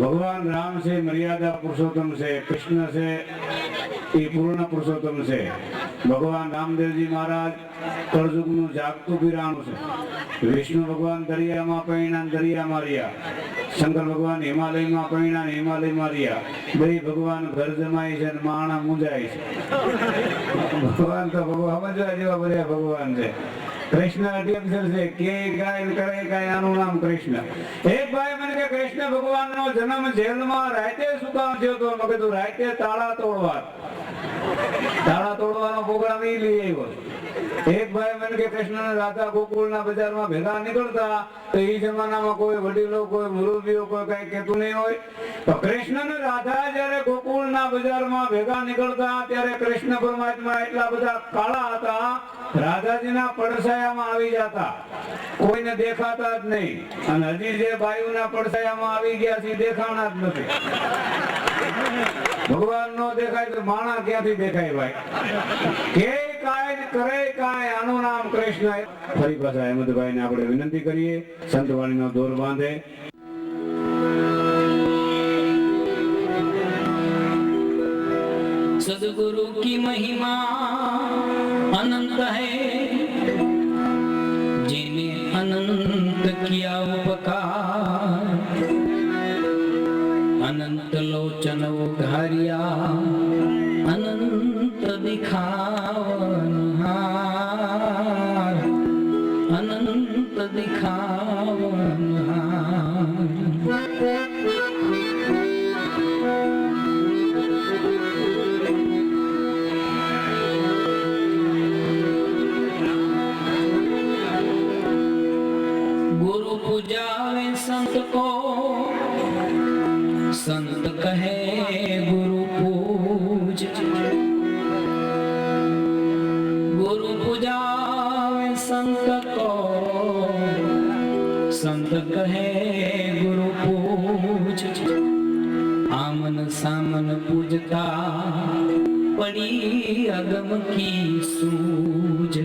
भगवान राम से मर्यादा पुरुषोत्तम से, कृष्ण से ये पूर्ण पुरुषोत्तम से। भगवान रामदेव जी महाराज कलयुगनु जागतु वीराणु से। विष्णु भगवान दरिया में पैणा दरिया मारिया, शंकर भगवान हिमालय में पैणा हिमालय मारिया, बे भगवान घर जमाई से माणा मुंजाई से। भगवान तो भगवान जेवा बधा भगवान है। कृष्ण अति अक्षर से के गायन करे काय आनु नाम कृष्ण। एक भाई मन के कृष्ण भगवान नो जन्म जेल में राते सुकाम थयो तो मके तो राते ताला तोड़वानो प्रोग्राम ही लिए हो। एक भाई मन के कृष्ण ने राधा गोकुल ना बाजार में भेगा निकलता तो ई जमाना में कोई वडीलो कोई मुरब्बीओ कोई कई केतु नहीं होय। तो कृष्ण ने राधा जरे गोकुल ना बाजार में भेगा निकलता त्यारे कृष्ण परमात्मा એટલા બધા કાળા હતા, રાધાજીના પડછાયામાં આવી જતા, કોઈને દેખાતા જ નહીં। અને હજી જે બાયુના પડછાયામાં આવી ગયા છે દેખાણા જ નથી। ભગવાન નો દેખાય તો માણા ક્યાંથી દેખાય ભાઈ? કે કાય કરે કાય આનું નામ કૃષ્ણ। ફરી પાછા અહેમદભાઈ ને આપણે વિનંતી કરીએ સંતવાણીનો દોર બાંધે। सदगुरु की महिमा अनंत है, जिन्हें अनंत किया उपकार, अनंत लोचन उघारिया अनंत दिखावनहार, अनंत दिखावनहार। पूजावे संत को संत कहे गुरु पूज, गुरु पूजावे संत को संत कहे गुरु पूज। आमन सामन पूजता पड़ी अगम की सूझ।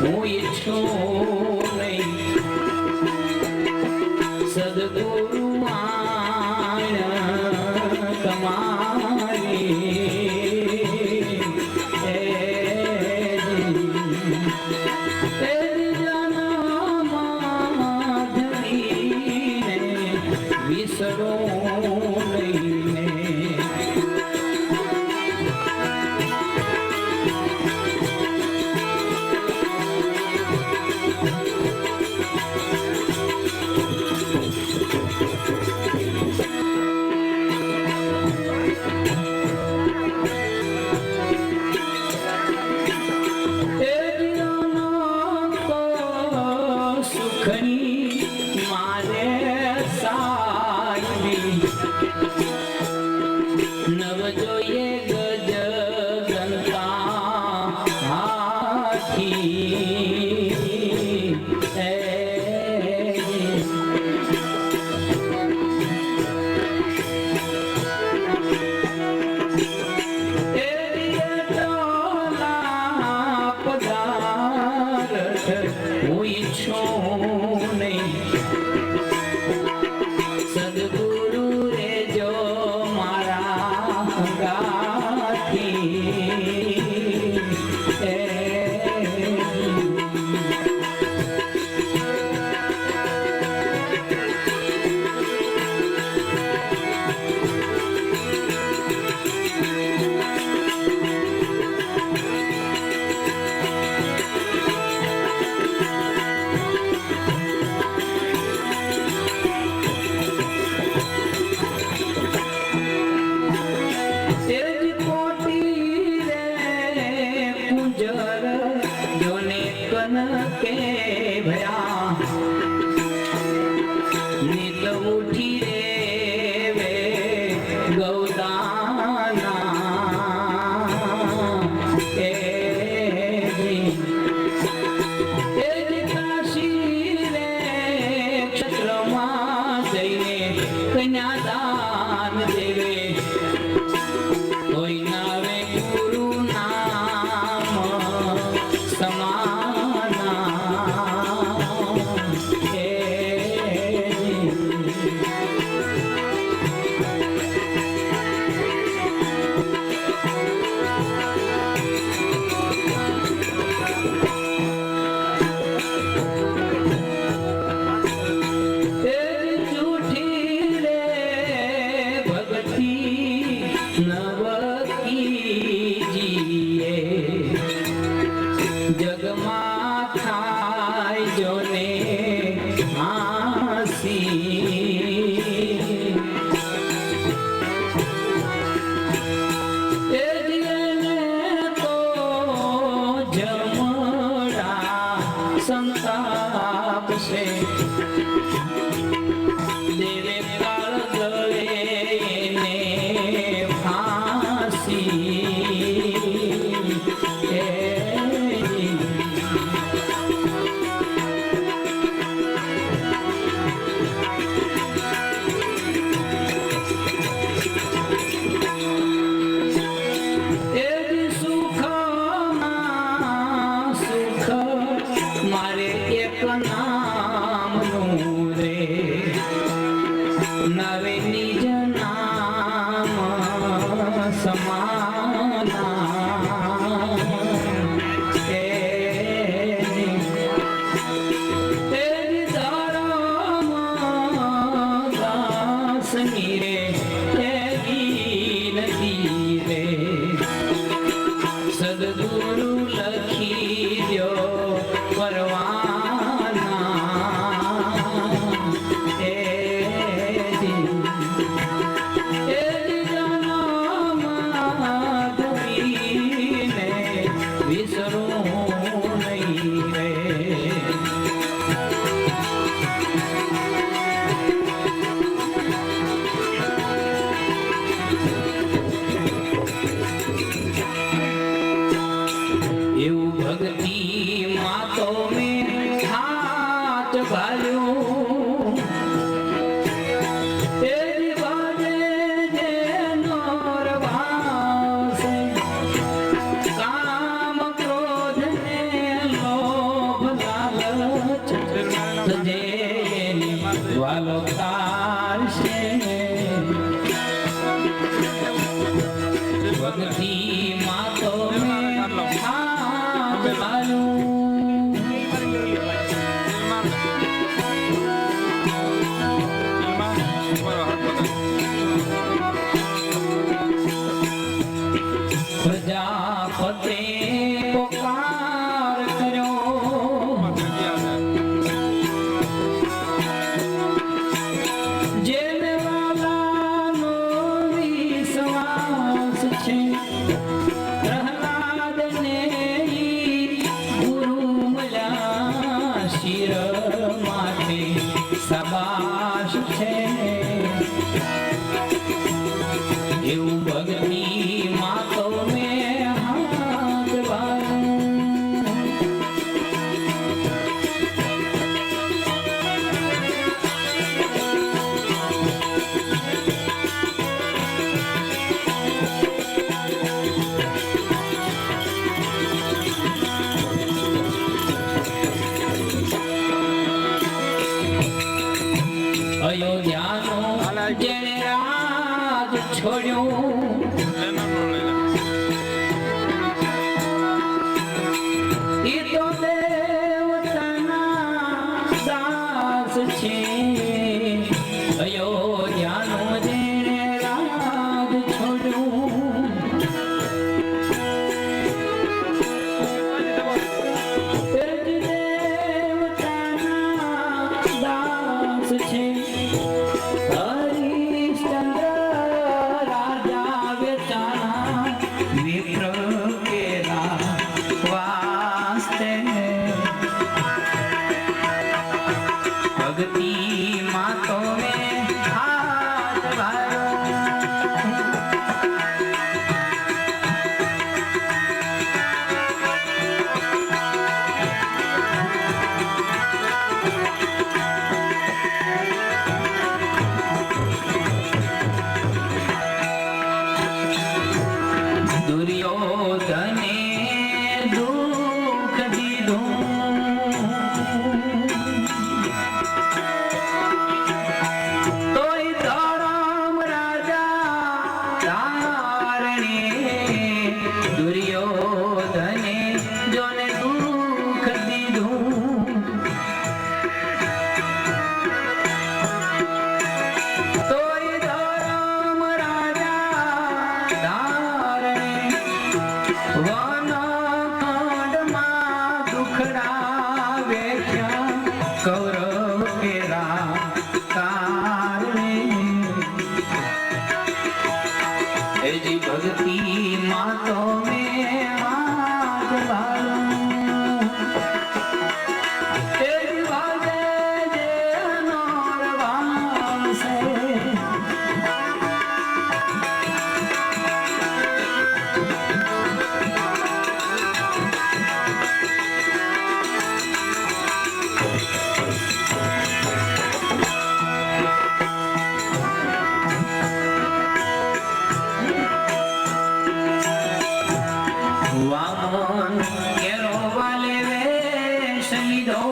હું ઈચ્છું નહીં સદગુરુ આણ તમારી વિસરો લઈને નવ જોઈએ ગજ ગંતા હાથી પદાર્થ હું ઈચ્છું નહીં સદગુરુ રે જો કે ભયા નિત ઉઠી રે વે ગૌદાના એ કાશી રે ક્ષેત્રમાં જઈને કન્યાદાન દેવે કોઈ નાવે ગુરુ નામ સમા જગમાં થાય જોને હાસી તો જમડા સંતાપ છે દેવે કાળ ગળે ને ફાંસી મારે એક નામનું રે નવે નિજ નામ સમાના તેરી ધર્મ દાસની રે તેરી નથી રે સદગુરુ લખી દ્યો ભક્તિ માતો મેં હાથ ભાલ્યું તેરી વાજે જે નોર વાસે કામ ક્રોધ ને લોભ લાલચ સજે વાલો તારશે ભક્તિ માં તો મેં હાથ મારું પ્રજાપતે પોકાર કર્યો જેને વાલાનો વિશ્વાસ છે પ્રહલાદને ગુરુ મળ્યા શિર માટે શાબાશ છે એવું ભક્તિ માં તો મેં હાથ વાળું અયોધ્યાનો જેણે રાજ છોડ્યું ઈ તો દેવતાના દાસ છે અયોધ્યાનો જેણે રાજ છોડ્યું તે જ દેવતાના દાસ છે હરિશ્ચંદ્ર રાજા વેચાણા વિપ્ર કેલા વાસ્તે ભક્તિ માં તો મેં હાથ વાળ્યો દુર્યોધને દુઃખ દીધું તોય ધર્મ રાજા તારણે દુર્યોધને જોને દુઃખ દીધું તોય ધર્મ રાજા તારણે વનખંડમાં દુખડા વેઠ્યા કૌરવ કેરા કારણે એજી ભક્તિ માં તો મેં હાથ વાળું એજી વાગે જે નોરવાસે વામન કેરો વાલે વેશ લીધો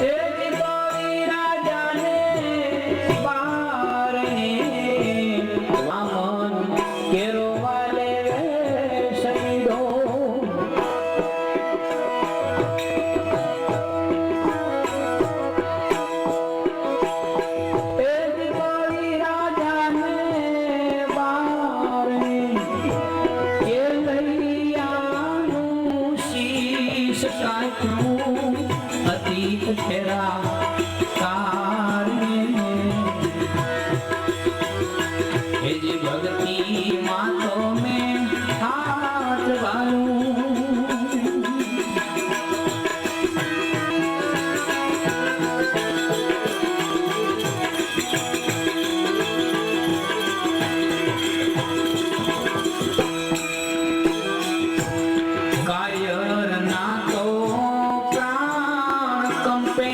એક ગોરી રાજાને બારણે વામન કેરો વાલે વેશ લીધો એક ગોરી રાજાને બારણે અતીત ફેરા કારણે એ જે ભક્તિ માં તો મેં હાથ વાળું કાયર ના તો પ્રાણ કંપે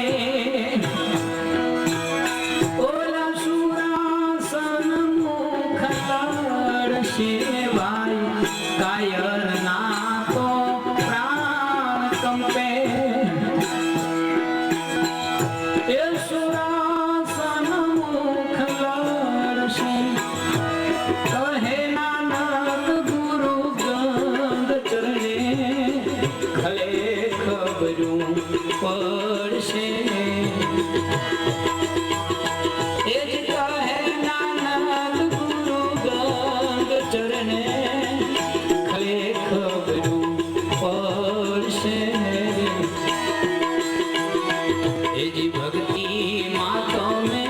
પડશે એ જ કહે નાનક ગુરુ ગંગ ચરણે ખલે ખબરું પડશે એ જ ભક્તિ માં તમે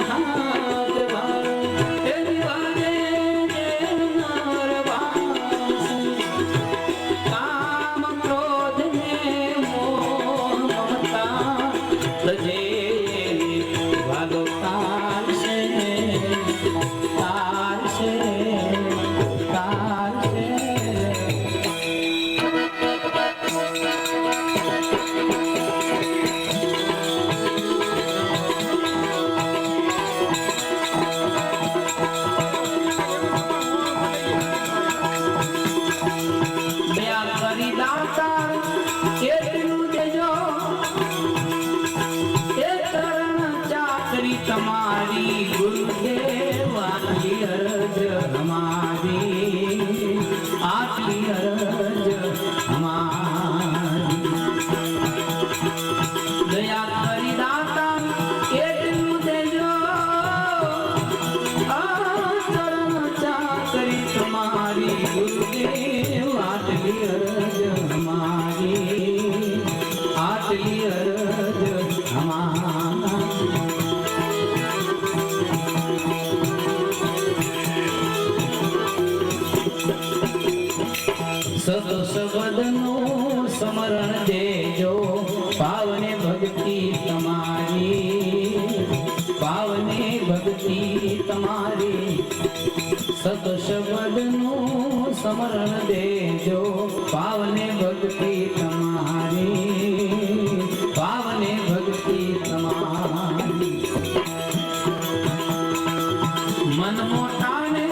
હાથ વાળો એ જ વાગે નરવાસ કામ ક્રોધ ને મોહ મમતા તજે વાલો તારશે તારશે તારશે તમારી ગુરુદેવ આટલી અરજ હમારી આટલી અરજ હમારી દયા કરી દાતા એટલું દેજો આ ચરણ ચાકરી તમારી ગુરુદેવ આટલી અરજ હમારી આટલી અરજ હમારી સદનું સ્મરણ દેજો પાવને ભક્તિ તમારી પાવને ભક્તિ તમારી સદશબ્દનું સ્મરણ દેજો પાવને ભક્તિ તમારી પાવને ભક્તિ તમારી મન મોટાને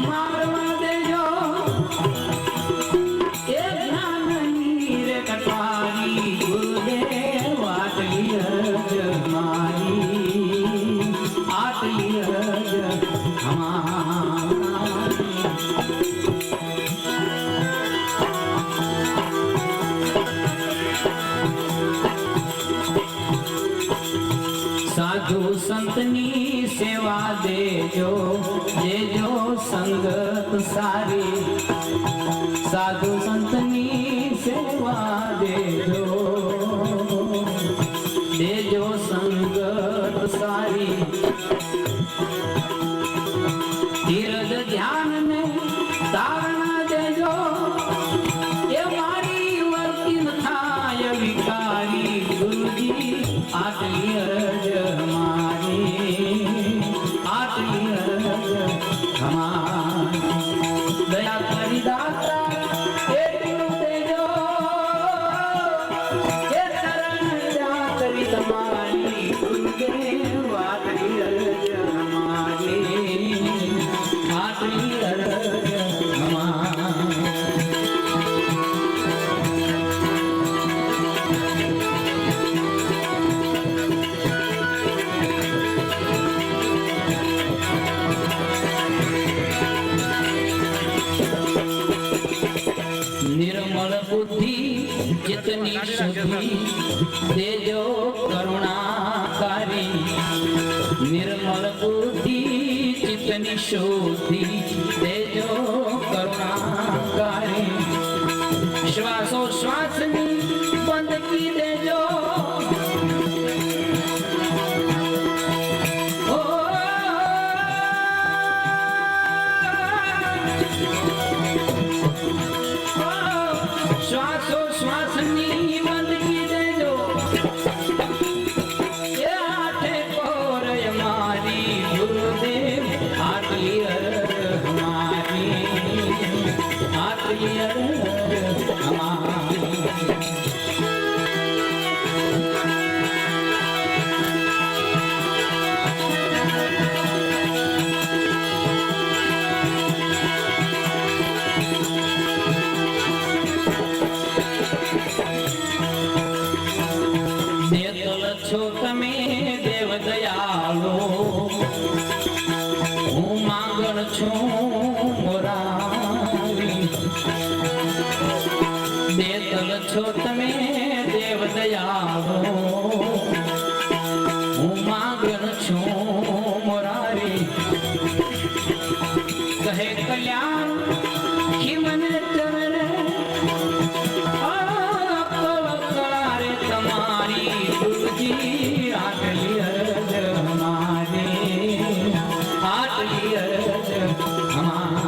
મારવા દેજો કટવારી ગુરુદેવ આટલી અરજ હમારી આટલી અરજ હમારી સાધુ સંતની સેવા દેજો દેજો સંગત સારી સાધુ સંતની સેવા દેજો દેજો સંગત સારી ધીરજ ધ્યાન ને તારણા દેજો એ મારી વર્તી ન થાય વિકારી ગુરુજી આટલી અરજ હમારી આટલી અરજ હમારી દયા કરી દાતા એટલું દેજો એ ચરણ ચાકરી તમારી ગુરુદેવ આટલી અરજ હમારી આટલી અરજ હમારી निर्मल बुद्धि जितनी शुद्धि देजो करुणाकारी निर्मल बुद्धि जितनी शुद्धि देजो करुणाकारी श्वासो श्वास बंदगी देजो श्वासो श्वासनी बंदगी देजो ये आठे पौर हमारी गुरुदेव आटली अरज हमारी आटली अरज हमारी છો તમે દેવ દયાળો હું માંગણ છું મોરારી દેતલ છો તમે દેવ દયાળો હું માંગણ છું મોરારી કહે કલ્યાણ કે મને ચરણે રે તમારી ગુરુજી આટલી અરજ હમારી આટલી અરજ હમારી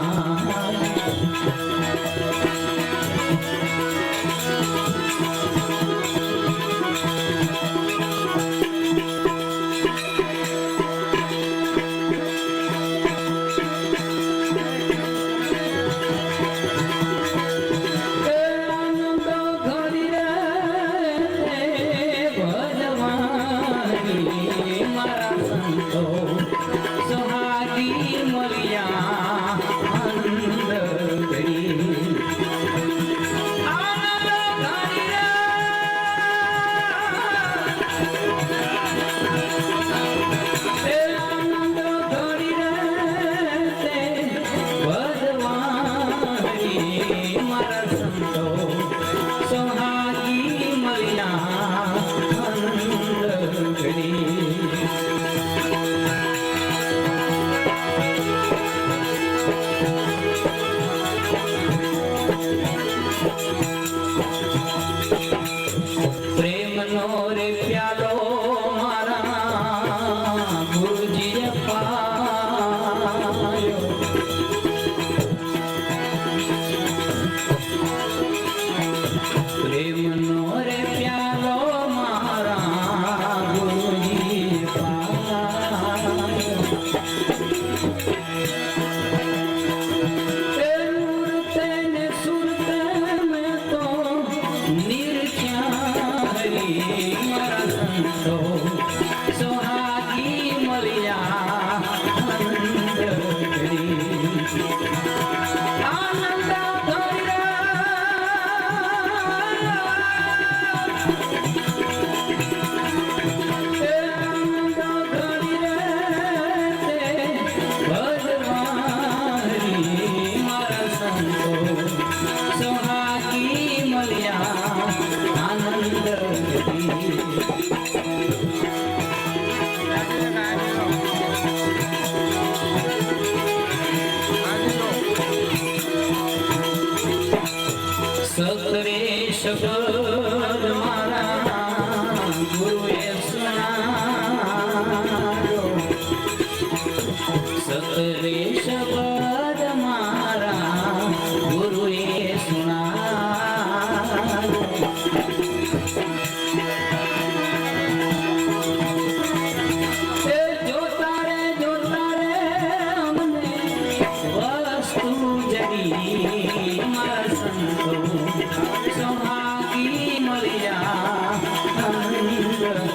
સોહાગી મળ્યા આનંદ કરી આનંદ ઘડી રે ભગવાન મારા સંતો સોહાગી મળ્યા આનંદ કરી પ્રેમનો રે પ્યાલો મારા ગુરુજીએ પાયો પ્રેમનો રે પ્યાલો મારા ગુરુજીએ સોહાગી મળ્યા આનંદ કરી આનંદ ભગવાન મારા સંતો સોહાગી મળ્યા આનંદ કરી સતરે શબ્દ મારા ગુરુએ સુનાવ્યો સતરે શબ્દ મારા ગુરુએ સુનાવ્યો જોતા રે અમને વસ્તુ જડી મારા સંતો સોહાગી મળ્યા આનંદ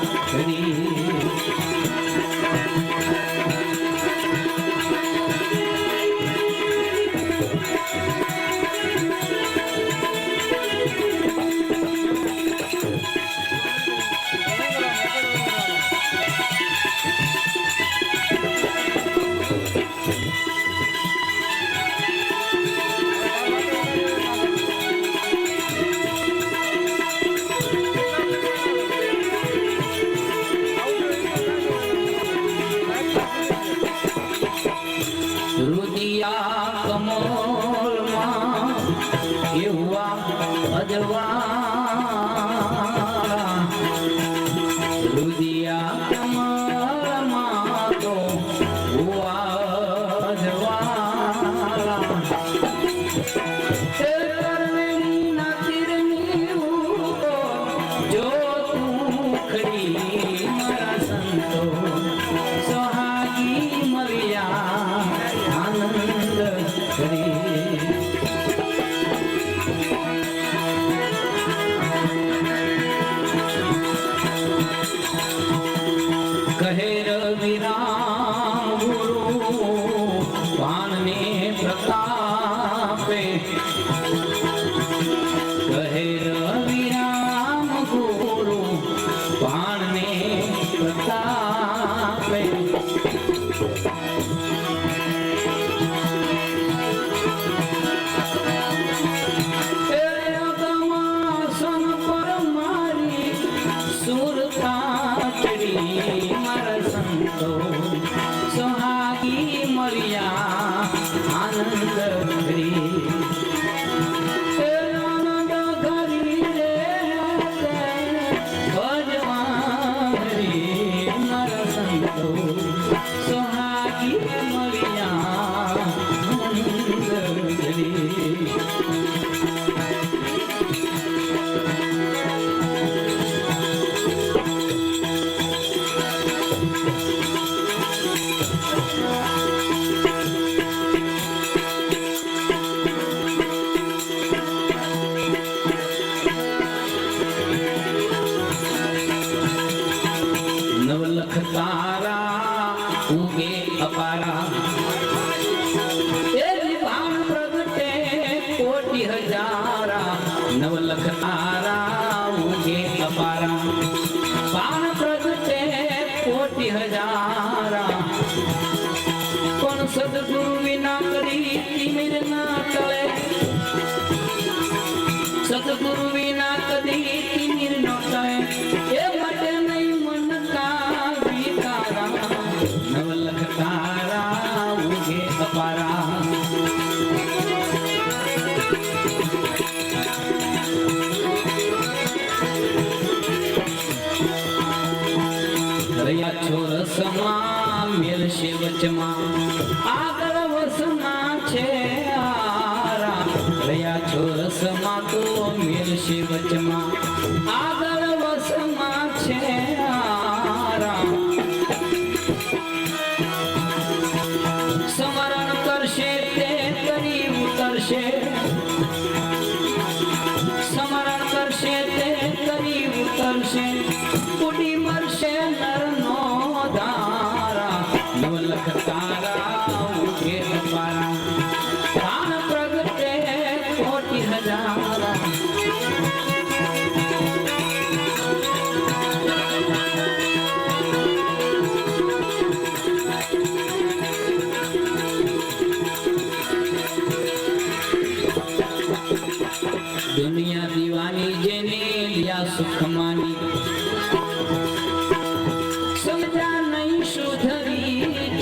उगे अपारा तेरी भान प्रगटे कोटि हजारा नवलख तारा उगे अपारा भान प्रगटे कोटि हजारा पण सद्गुरु विना करी तिमिर ना टळे सद्गुरु विना कदी तिमिर न टळे ए मटे नहीं मन का विकारा नवलख तारा उगे अपारा रया छोर समा मेल से वचमा आगर वसना छे आरा रया छोर समा तो मेल से वचमा आगर वसमा छे आरा समरण करशे ते करी उतरशे समरण करशे ते करी उतरशे कुटी मरशे नर नो धारा नवलख तारा उगे अपारा प्राण प्रगटे कोटि हजारा दुनिया दीवानी जेने लिया सुख मानी समझा नहीं सुधरी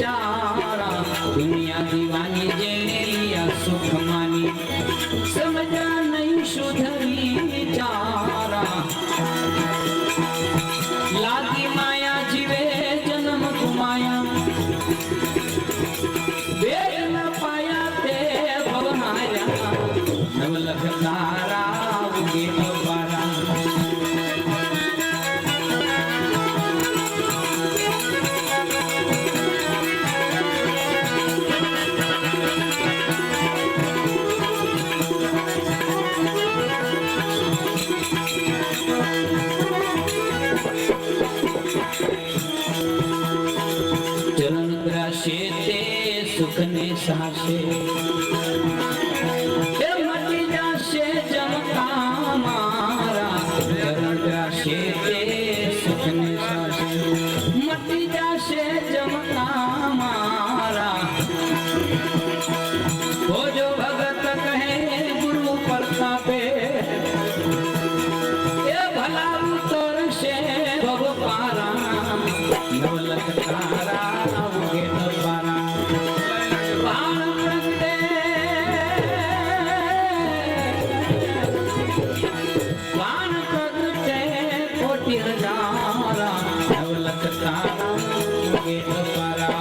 चारा दुनिया दीवानी जेने लिया सुख मानी समझा नहीं सुधरी चारा लागी माया जीवे जन्म कुमाया वेद न पाया ते भवनाया नवलख तारा उगे अपारा चरण ग्रासे ते सुख ने सासे हे मटी जासे जमता मारा चरण ग्रासे ते सुख ने सासे मटी जासे जमता मारा वो जो भगत कहे गुरु प्रतापे ये भला उतर से भव पारा नवलख तारा उगे अपारा बाण प्रगटे बाण प्रगटे कोटि हजारा नवलख तारा उगे अपारा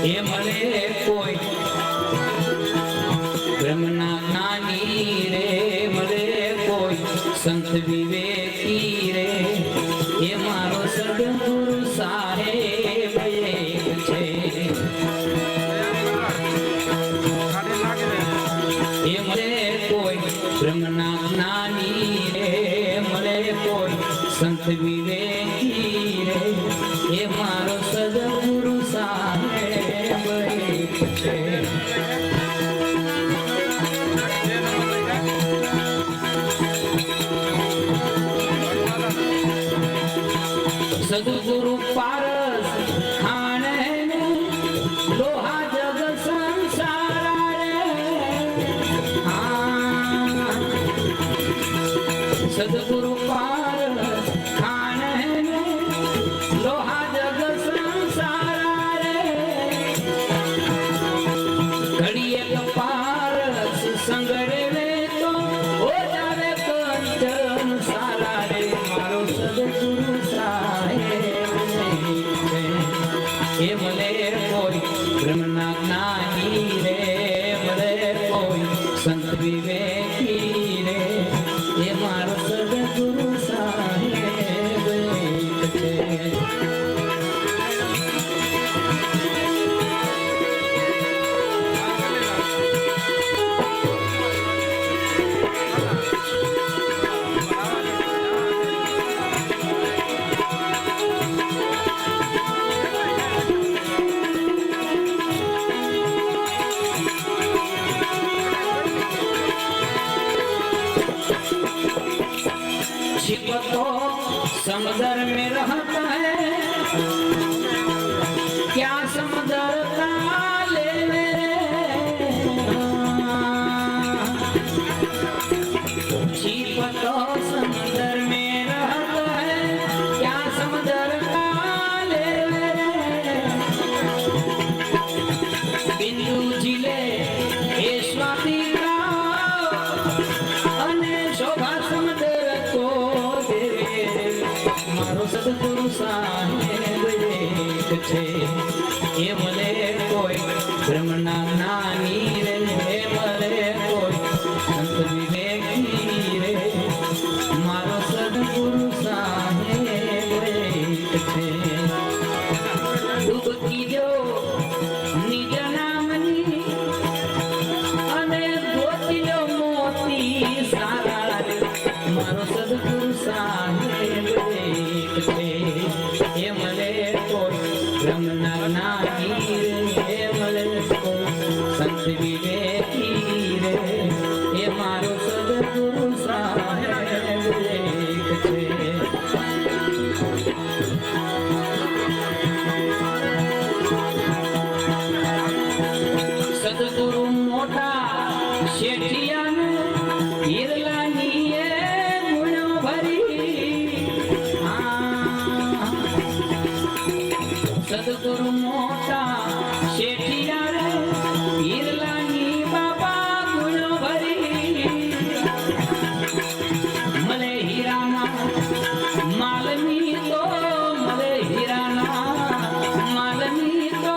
ये मले कोई ब्रह्मना ज्ञानी रे मले कोई संत विवेकी रे ये मारो सद्गुरु साहेब एक छे ये मले कोई ब्रह्मना ज्ञानी रे मले कोई संत विवेकी रे ये मारो सद्गुरु साहेब एक छे सद्गुरु पारस खाने में लोहा जग संसार रे सद्गुरु पारस खाने में लोहा जग संसार रे घड़िए पारस संगड़े में तो हो जावे कंचन सारा रे मारो सद्गुरु ये मले कोई ब्रह्मना ज्ञानी रे मले कोई संत विवेकी रे ये मारो सद्गुरु छिप तो समंदर में रहता है, क्या समंदर का ले मेरे, छिप तो समंदर में रहता है, क्या समंदर का ले मेरे, बिंदु जिले ए स्वाति का અને શોભા સમંદર કો દેવે મારો સદગુરુ સાહેબ એક છે એ મળે કોઈ બ્રહ્મના જ્ઞાની રે, એ મળે કોઈ સંત વિવેકી રે, મારો સદગુરુ સાહેબ એક છે. ડૂબકી જો નિજ નામની અને ગોતી જો મોતી સારા રે, મારો સદગુરુ સાહેબ એક છે એ મળે કોઈ બ્રહ્મના જ્ઞાની રે, એ મળે કોઈ સંત વિવેકી રે, એ મારો સદગુરુ સાહેબ એક છે. સદગુરુ મોટા શેઠિયાનું હિરલાની એ ગુણો ભરી, સદગુરુ મોટા શેઠિયા રે હિરલાની બાપા ગુણો ભરી, મળે હીરાના માલની તો, મળે હીરાના માલની તો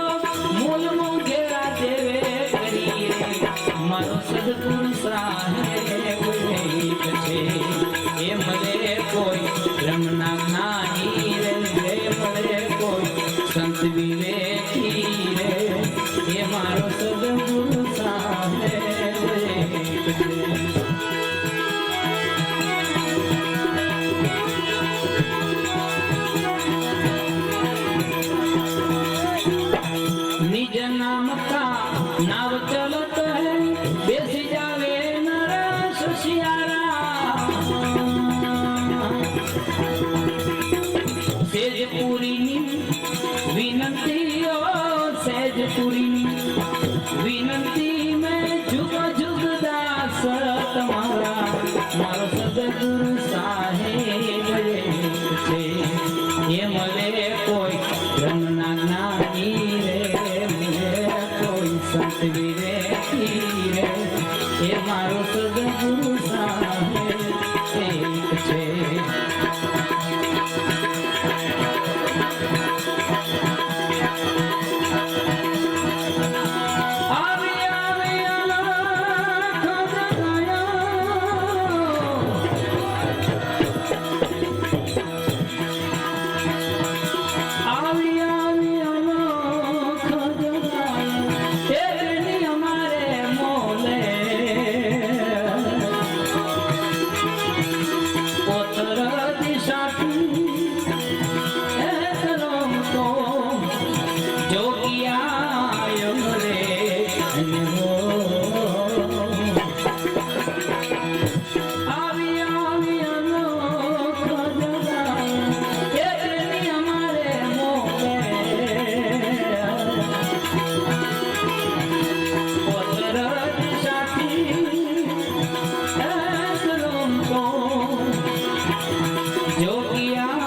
મૂલ મોઘેરા દેવે કરી રે, મારો સદગુરુ સાહેબ એક છે એ મળે કોઈ બ્રહ્મના જ્ઞાની રે, એ મળે કોઈ સંત વિવેકી રે, એ મારો સદગુરુ સાહેબ એક છે. निज नाम का नाव चलत है, बेसी जावे नर सुशियारा, सेजपुरी ની विनती ओ सेजपुरी ની विनती में जुग जुग दास तुम्हारा, मारो सदगुरु साहेब एक છે એ મળે કોઈ બ્રહ્મના જ્ઞાની રે, મળે કોઈ સંત વિવેકી રે, એ મારો સદગુરુ સાહેબ એક છે. આવી આવી અલખ જગાયો, આવી આવી અલખ જગાયો, તેરની અમારે મોલે, પોતર દિશાથી એક રમતો જોગિયા રે, આવી આવી અનોખ જગાયો, તેરની અમારે મોલે, પોતર દિશાથી એક રમતો જોગિયા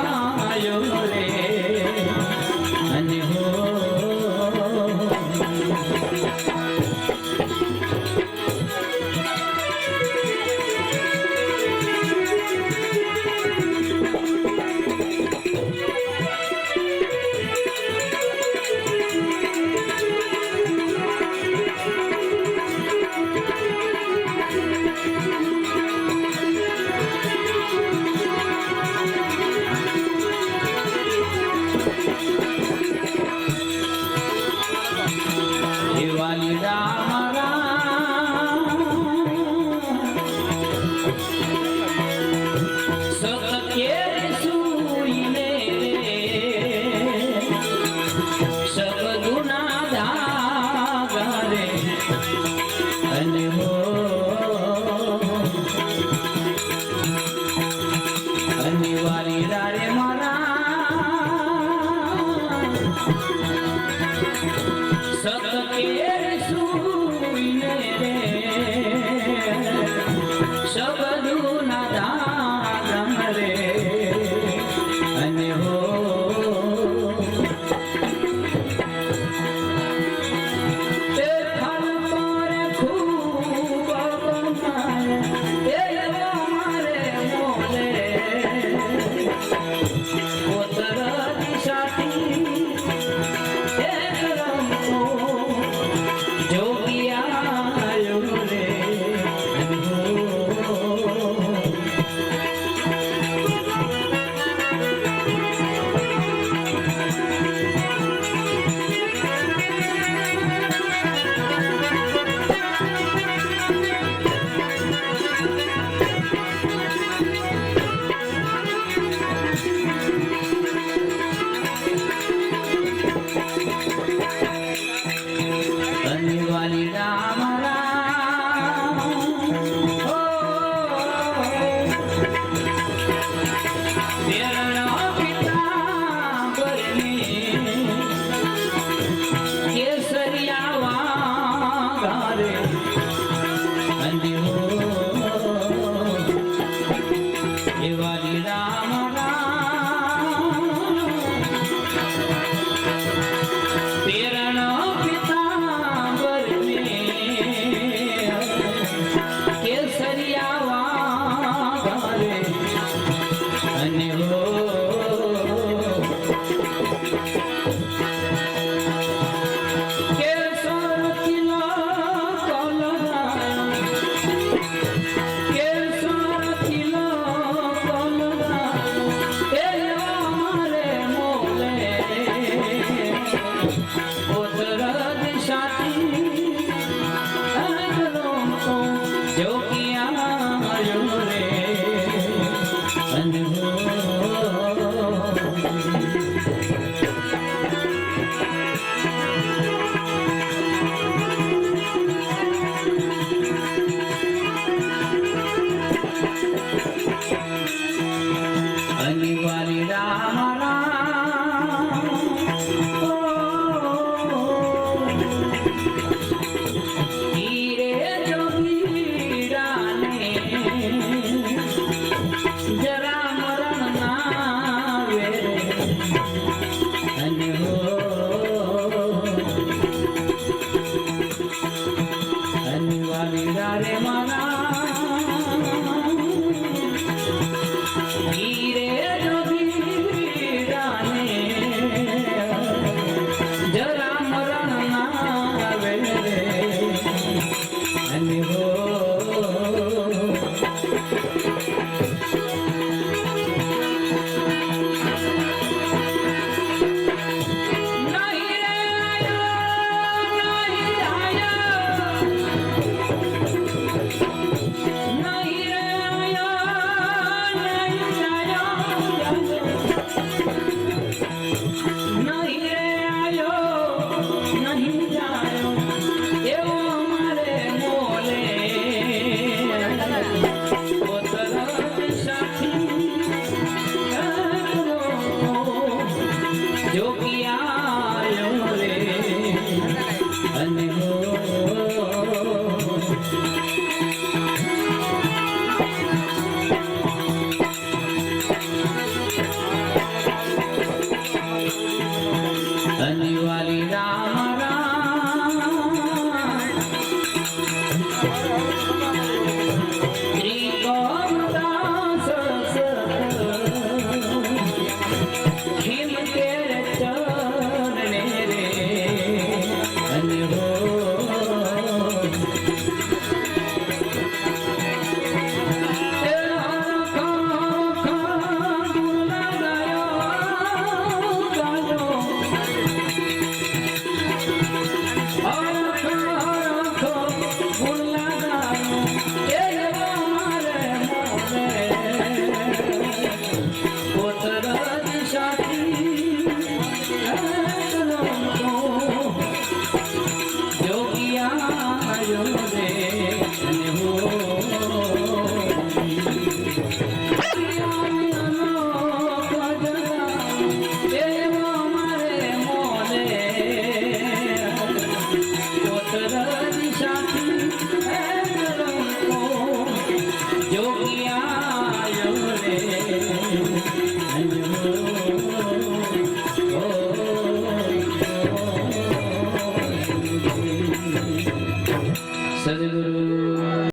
જોગિયા રે